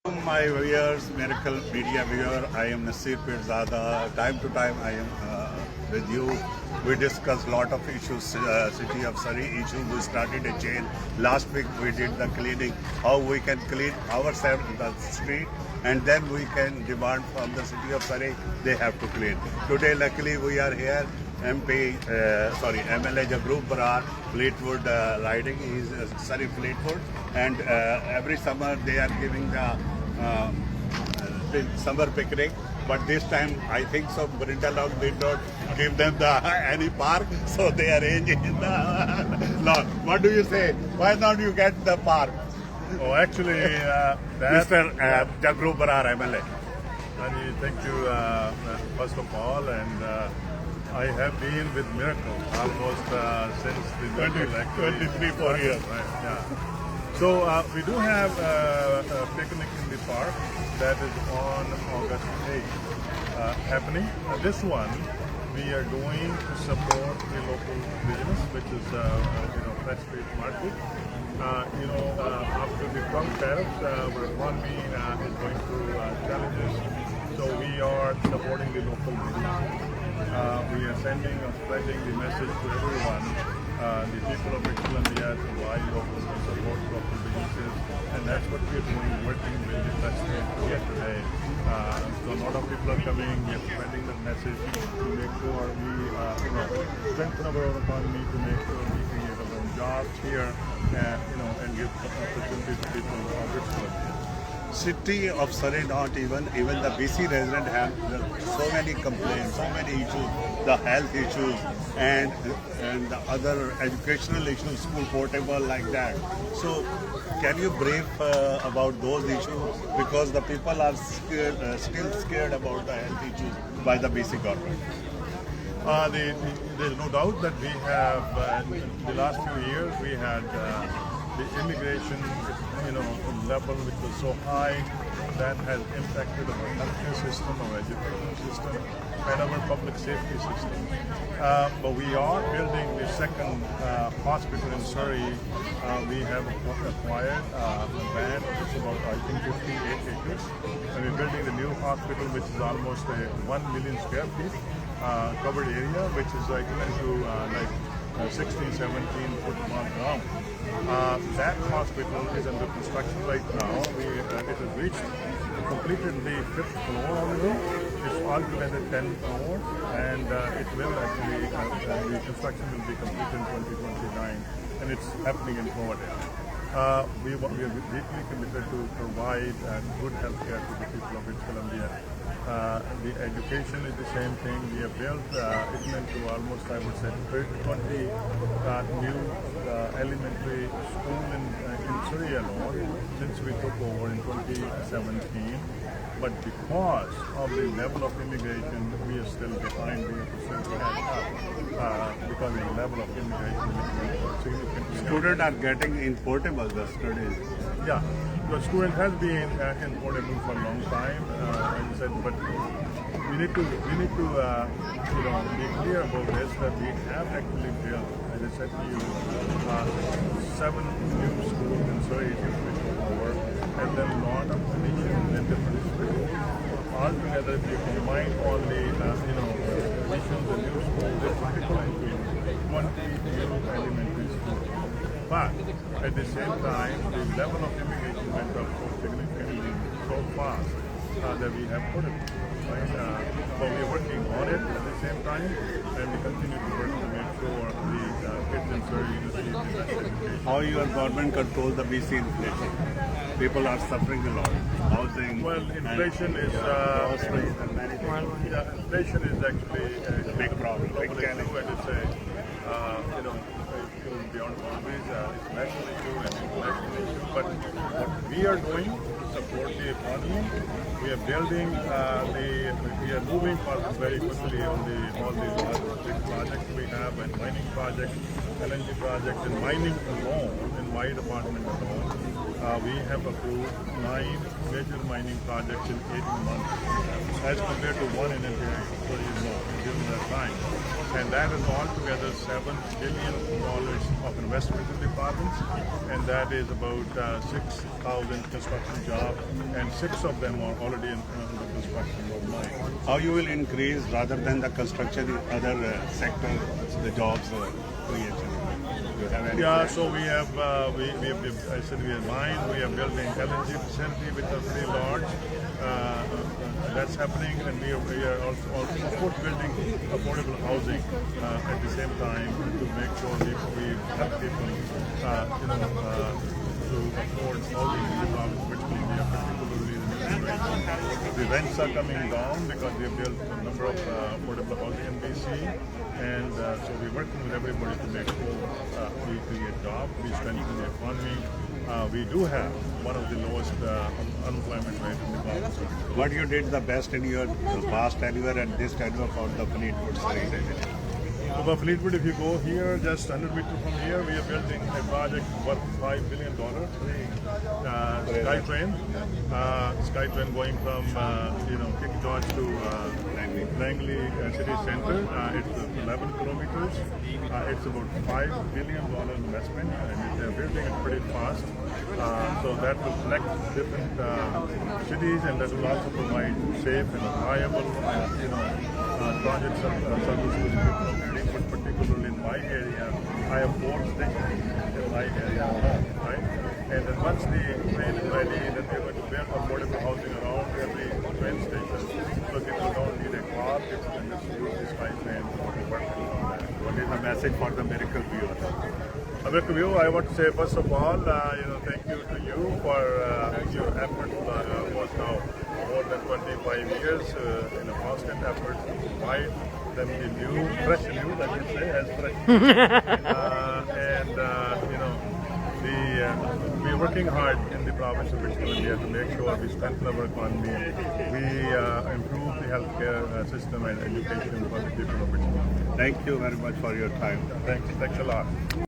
My viewers, Miracle Media viewer, I am Nasir Pirzada. Time to time I am with you. We discuss lot of issues, city of Surrey issue. We started a chain. Last week we did the cleaning, how we can clean ourselves, the street, and then we can demand from the city of Surrey, they have to clean. Today luckily we are here. MLA Jagroop Brar, Fleetwood riding, he is Surrey Fleetwood, and every summer they are giving the summer picnic. But this time, I think so, Brindalong did not give them any park, so they arrange in the lawn. What do you say? Why not you get the park? Oh, actually, Mr. Jagroop Brar, MLA. Thank you, first of all, and I have been with Miracle almost since the Miracle actually 23-4 years. Right, yeah. So we do have a picnic in the park that is on August 8th happening. This one we are doing to support the local business, which is Fresh Street Market. After the Trump tariffs, our economy is going through challenges. So we are supporting the local business. We are sending or spreading the message to everyone, the people of Columbia, to why local support local businesses, and that's what we are doing, working with the president here today. So a lot of people are coming, we are spreading the message to make sure we strengthen our own economy, to make sure we create our own jobs here, and give opportunities to people of Columbia. City of Surrey, not even the BC resident have so many complaints, so many issues, the health issues and the other educational issues, school portable like that. So can you brief about those issues, because the people are still scared about the health issues by the BC government? There's no doubt that we have, in the last few years, we had the immigration, level which was so high that has impacted our healthcare system, our education system, and our public safety system. But we are building the second hospital in Surrey. We have acquired a land of about, I think, 58 acres. And we're building the new hospital, which is almost a 1 million square feet covered area, which is equivalent to 16, 17 football ground. That hospital is under construction right now. It has reached, completed the 5th floor already. It's altogether 10 floors, and it will actually, the construction will be completed in 2029, and it's happening in Florida. We are deeply committed to provide good health care to the people of British Columbia. The education is the same thing. We have built equivalent to almost, I would say, 20 new elementary school in Surrey alone since we took over in 2017. But because of the level of immigration, we are still behind. We have to still catch up because of the level of immigration which is significantly. Students are getting in portable the studies. Yeah, the student has been in portable for a long time, as I said, but we need to be clear about this, that we have actually built, as I said to you, 7 new schools in Surrey since we took over, and then a lot of additions in different schools. Altogether, if you combine all the additions and new schools, it's equivalent to 20 new elementary schools. But at the same time, the level of immigration went up so significantly, so fast, that we have put it. Right? But we're working on it at the same time, and we continue to work to make sure the kids in Surrey receive the best education. How your government controls the BC inflation? People are suffering a lot. Housing. Well, inflation is inflation is actually a big problem. global issue, and it's beyond boundaries. It's a national issue and international issue. But what we are doing to support the economy, we are building we are moving forward very quickly on all the large big projects we have, and mining projects, LNG projects, and mining alone in my department alone. we have approved 9 major mining projects in 18 months, as compared to one in India, during that time. And that is altogether $7 billion of investment in the province, and that is about 6,000 construction jobs, and 6 of them are already in the construction of mine. How you will increase rather than the construction in other sectors, the jobs creation? You have any Yeah, plan? so we have, I said we have mine, we are building LNG facility which are very large. That's happening, and we are also of course building affordable housing at the same time to make sure we help people, to afford housing in the province, particularly in the rents are coming down because we have built a number of affordable housing in BC, and so we're working with everybody to make sure we create jobs, we strengthen the economy. We do have one of the lowest unemployment rate in the province. What you did the best in your past tenure and this tenure for the Fleetwood Surrey division? So for Fleetwood, if you go here, just 100 meters from here, we are building a project worth $5 billion. SkyTrain going from King George to Langley City Center. It's 11 kilometers. It's about $5 billion investment, and they're building it pretty fast. So that will connect different cities, and that will also provide safe and reliable, transit services to people. But particularly in my area, I have 4 stations in my area alone, right? And then once the train is ready, then we're going to build affordable housing around every train station. So people don't need a car, people can just use the SkyTrain to work on that. What is the message for the miracle viewer? American View, I want to say first of all, thank you to you for your effort was now more than 25 years in a constant effort to provide them the new, fresh news, I should say, as fresh. We're working hard in the province of British Columbia to make sure we strengthen our economy, we improve the healthcare system and education for the people of British Columbia. Thank you very much for your time. Thanks a lot.